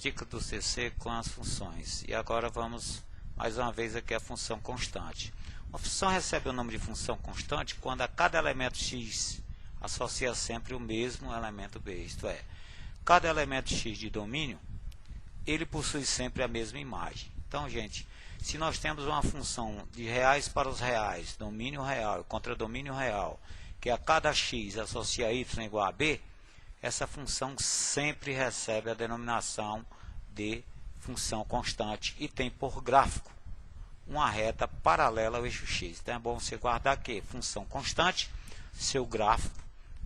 dica do CC com as funções. E agora vamos mais uma vez aqui a função constante. Uma função recebe o nome de função constante quando a cada elemento x associa sempre o mesmo elemento b, isto é, cada elemento x de domínio, ele possui sempre a mesma imagem. Então, gente, se nós temos uma função de reais para os reais, domínio real contra domínio real, que a cada x associa y igual a b, essa função sempre recebe a denominação de função constante e tem por gráfico uma reta paralela ao eixo x. Então é bom você guardar que função constante, seu gráfico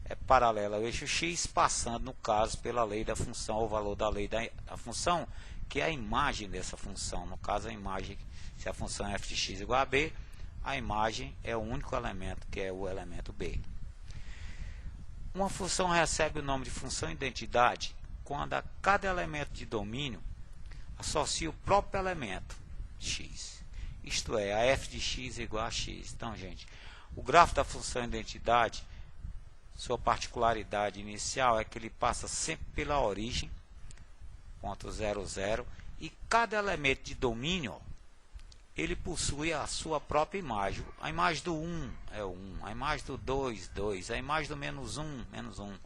é paralelo ao eixo x, passando no caso pela lei da função, ou valor da lei da função, que é a imagem dessa função. No caso, a imagem, se a função é f de x igual a b, a imagem é o único elemento, que é o elemento b. Uma função recebe o nome de função identidade quando a cada elemento de domínio associa o próprio elemento x. Isto é, a f de x igual a x. Então, gente, o gráfico da função identidade, sua particularidade inicial é que ele passa sempre pela origem, ponto 0, 0, e cada elemento de domínio, ele possui a sua própria imagem. A imagem do 1 é 1, a imagem do 2, 2, a imagem do menos 1, menos 1,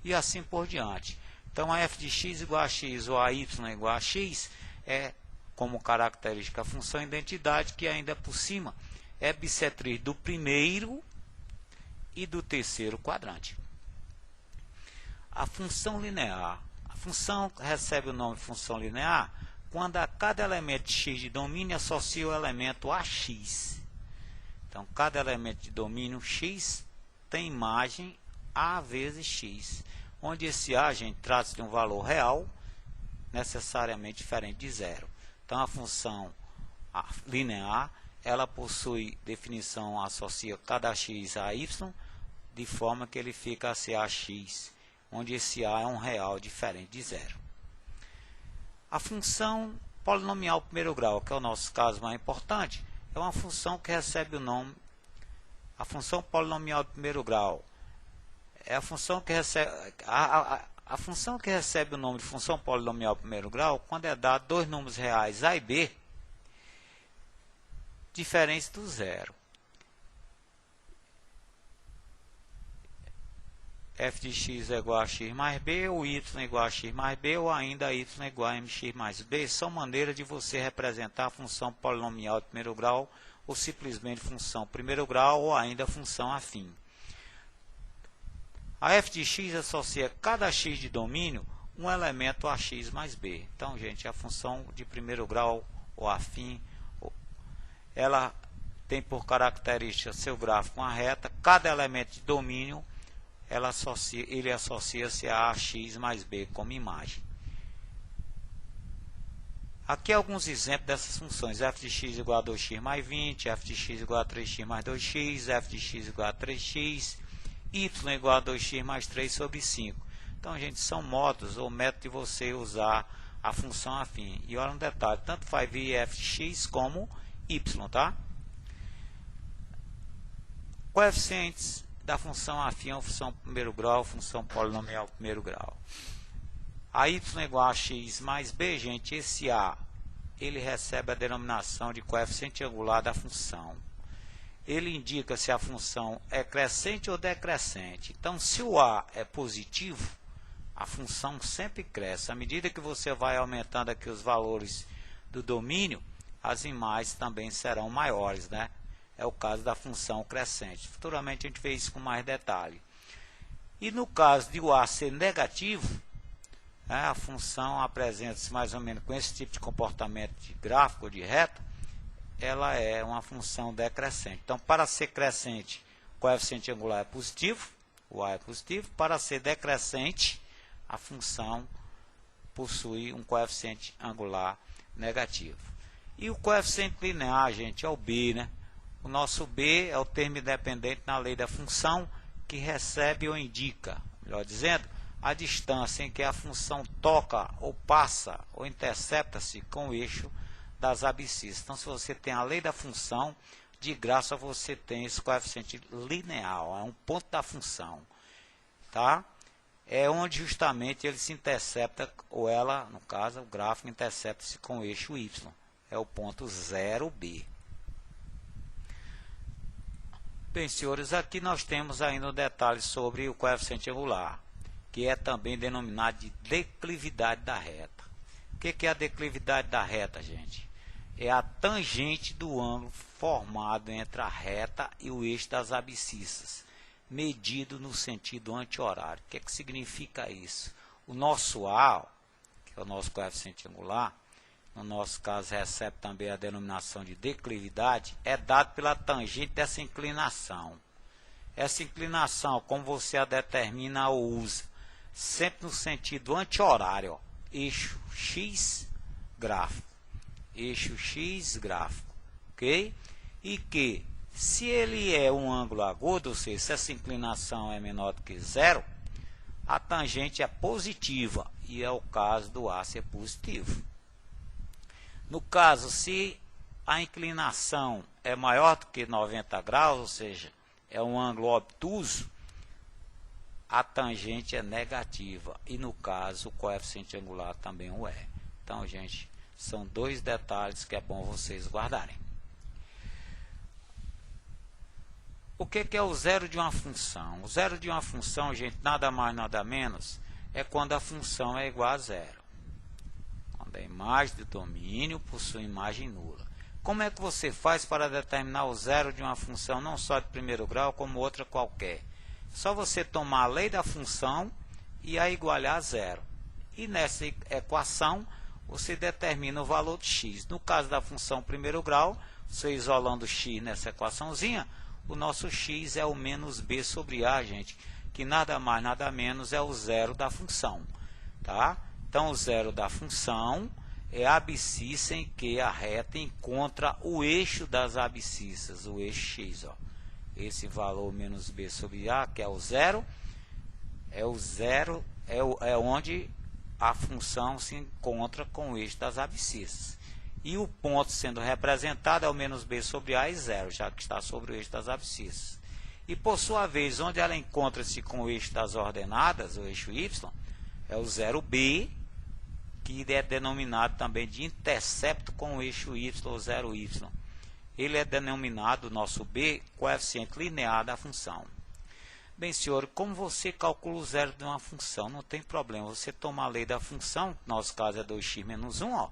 e assim por diante. Então, a f de x igual a x ou a y igual a x é, como característica, a função identidade, que ainda por cima é bissetriz do primeiro e do terceiro quadrante. A função linear. A função recebe o nome de função linear quando a cada elemento x de domínio associa o elemento ax. Então, cada elemento de domínio x tem imagem a vezes x, onde esse a, gente, trata-se de um valor real, necessariamente diferente de zero. Então, a função linear, ela possui definição, associa cada x a y, de forma que ele fica a ser ax, onde esse a é um real diferente de zero. A função polinomial primeiro grau, que é o nosso caso mais importante, é uma função que recebe o nome, a função polinomial de primeiro grau, é a função que recebe, a função que recebe o nome de função polinomial de primeiro grau quando é dado dois números reais a e b diferentes do zero. F de x é igual a x mais b, ou y é igual a x mais b, ou ainda y é igual a mx mais b, são maneiras de você representar a função polinomial de primeiro grau, ou simplesmente função primeiro grau, ou ainda função afim. A f de x associa cada x de domínio um elemento a x mais b. Então, gente, a função de primeiro grau ou afim, ela tem por característica seu gráfico uma reta, cada elemento de domínio ele associa-se a ax mais b como imagem. Aqui alguns exemplos dessas funções: f de x igual a 2x mais 20, f de x igual a 3x mais 2x, f de x igual a 3x, y igual a 2x mais 3 sobre 5. Então, gente, são modos ou métodos de você usar a função afim. E olha um detalhe, tanto faz vir f de x como y, tá? Coeficientes da função afim é função primeiro grau, função polinomial primeiro grau. A y igual a x mais b, gente, esse a, ele recebe a denominação de coeficiente angular da função. Ele indica se a função é crescente ou decrescente. Então, se o a é positivo, a função sempre cresce. À medida que você vai aumentando aqui os valores do domínio, as imagens também serão maiores, né? É o caso da função crescente. Futuramente a gente vê isso com mais detalhe. E no caso de o a ser negativo, a função apresenta-se mais ou menos com esse tipo de comportamento de gráfico, de reta, ela é uma função decrescente. Então, para ser crescente, o coeficiente angular é positivo, o a é positivo. Para ser decrescente, a função possui um coeficiente angular negativo. E o coeficiente linear, gente, é o b, né? O nosso b é o termo independente na lei da função que recebe ou indica, melhor dizendo, a distância em que a função toca ou passa ou intercepta-se com o eixo das abscissas. Então, se você tem a lei da função, de graça você tem esse coeficiente linear, é um ponto da função, tá? é onde justamente ele se intercepta, ou ela, no caso, o gráfico intercepta-se com o eixo Y. É o ponto 0B. Bem, senhores, aqui nós temos ainda um detalhe sobre o coeficiente angular, que é também denominado de declividade da reta. O que é a declividade da reta, gente? É a tangente do ângulo formado entre a reta e o eixo das abscissas, medido no sentido anti-horário. O que significa isso? O nosso A, que é o nosso coeficiente angular, no nosso caso recebe também a denominação de declividade, é dado pela tangente dessa inclinação. Essa inclinação, como você a determina ou usa, sempre no sentido anti-horário, eixo X gráfico. Eixo X gráfico, ok? E que, se ele é um ângulo agudo, ou seja, se essa inclinação é menor do que zero, a tangente é positiva, e é o caso do A ser positivo. No caso, se a inclinação é maior do que 90 graus, ou seja, é um ângulo obtuso, a tangente é negativa, e no caso, o coeficiente angular também o é. Então, gente, são dois detalhes que é bom vocês guardarem. O que é o zero de uma função? O zero de uma função, gente, nada mais, nada menos, é quando a função é igual a zero. Quando a imagem do domínio possui imagem nula. Como é que você faz para determinar o zero de uma função, não só de primeiro grau, como outra qualquer? Só você tomar a lei da função e a igualar a zero. E nessa equação, você determina o valor de x. No caso da função primeiro grau, você isolando x nessa equaçãozinha, o nosso x é o menos b sobre a, gente, que nada mais, nada menos é o zero da função. Tá? Então, o zero da função é a abscissa em que a reta encontra o eixo das abscissas, o eixo x. Ó. Esse valor menos b sobre a, que é o zero, é onde a função se encontra com o eixo das abscissas. E o ponto sendo representado é o menos b sobre a e zero, já que está sobre o eixo das abscissas. E por sua vez, onde ela encontra-se com o eixo das ordenadas, o eixo y, é o 0b, que é denominado também de intercepto com o eixo y, ou 0y. Ele é denominado, nosso b, coeficiente linear da função. Bem, senhor, como você calcula o zero de uma função? Não tem problema, você toma a lei da função, no nosso caso é 2x menos 1, ó,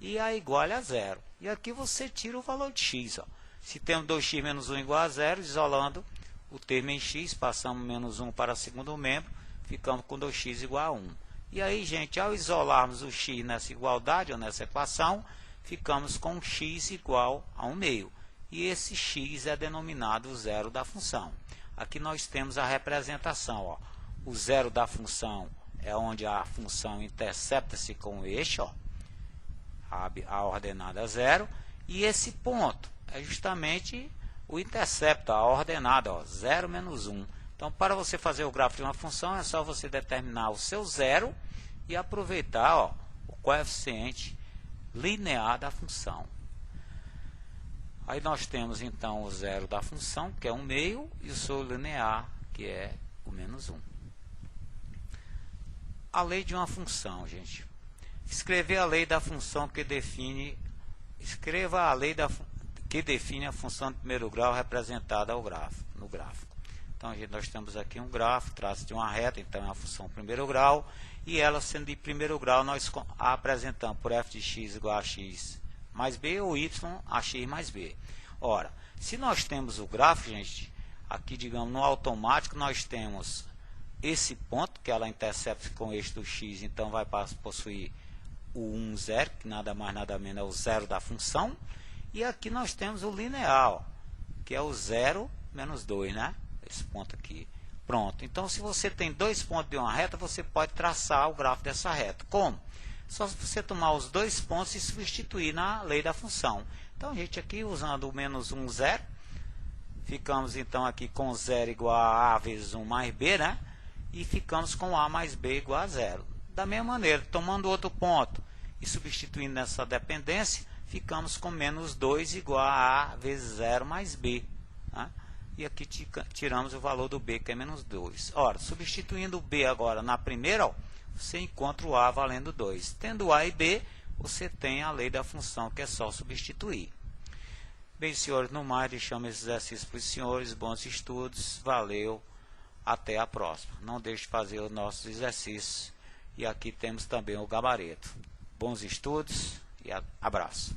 e a igual a zero. E aqui você tira o valor de x. Ó. Se temos 2x menos 1 igual a zero, isolando o termo em x, passamos menos 1 para o segundo membro, ficamos com 2x igual a 1. E aí, gente, ao isolarmos o x nessa igualdade, ou nessa equação, ficamos com x igual a 1 meio. E esse x é denominado o zero da função. Aqui nós temos a representação. Ó. O zero da função é onde a função intercepta-se com o eixo, ó, a ordenada 0. E esse ponto é justamente o intercepto, a ordenada, ó, 0 menos 1. Então, para você fazer o gráfico de uma função, é só você determinar o seu zero e aproveitar, ó, o coeficiente linear da função. Aí nós temos então o zero da função, que é 1 meio, e o seu linear, que é o menos 1. A lei de uma função, gente. Escrever a lei da função que define... Escreva a lei que define a função de primeiro grau representada no gráfico. Então, gente, nós temos aqui um gráfico, traço de uma reta, então é a função primeiro grau, e ela sendo de primeiro grau, nós a apresentamos por f de x igual a x mais b, ou y a x mais b. Ora, se nós temos o gráfico, gente, aqui, digamos, no automático, nós temos esse ponto, que ela intercepta com o eixo do x, então vai possuir o 1, 0, que nada mais, nada menos é o zero da função, e aqui nós temos o linear, ó, que é o 0 menos 2, né? Esse ponto aqui. Pronto. Então, se você tem dois pontos de uma reta, você pode traçar o gráfico dessa reta. Como? Só você tomar os dois pontos e substituir na lei da função. Então, gente, aqui usando o menos 1, 0, ficamos então aqui com 0 igual a a vezes 1 mais b, né? E ficamos com a mais b igual a 0. Da mesma maneira, tomando outro ponto e substituindo nessa dependência, ficamos com menos 2 igual a vezes 0 mais b. Né? e aqui tiramos o valor do B, que é menos 2. Ora, substituindo o B agora na primeira, ó, você encontra o A valendo 2. Tendo A e B, você tem a lei da função, que é só substituir. Bem, senhores, no mais, deixamos esse exercício para os senhores. Bons estudos, valeu, até a próxima. Não deixe de fazer os nossos exercícios. E aqui temos também o gabarito. Bons estudos e abraço.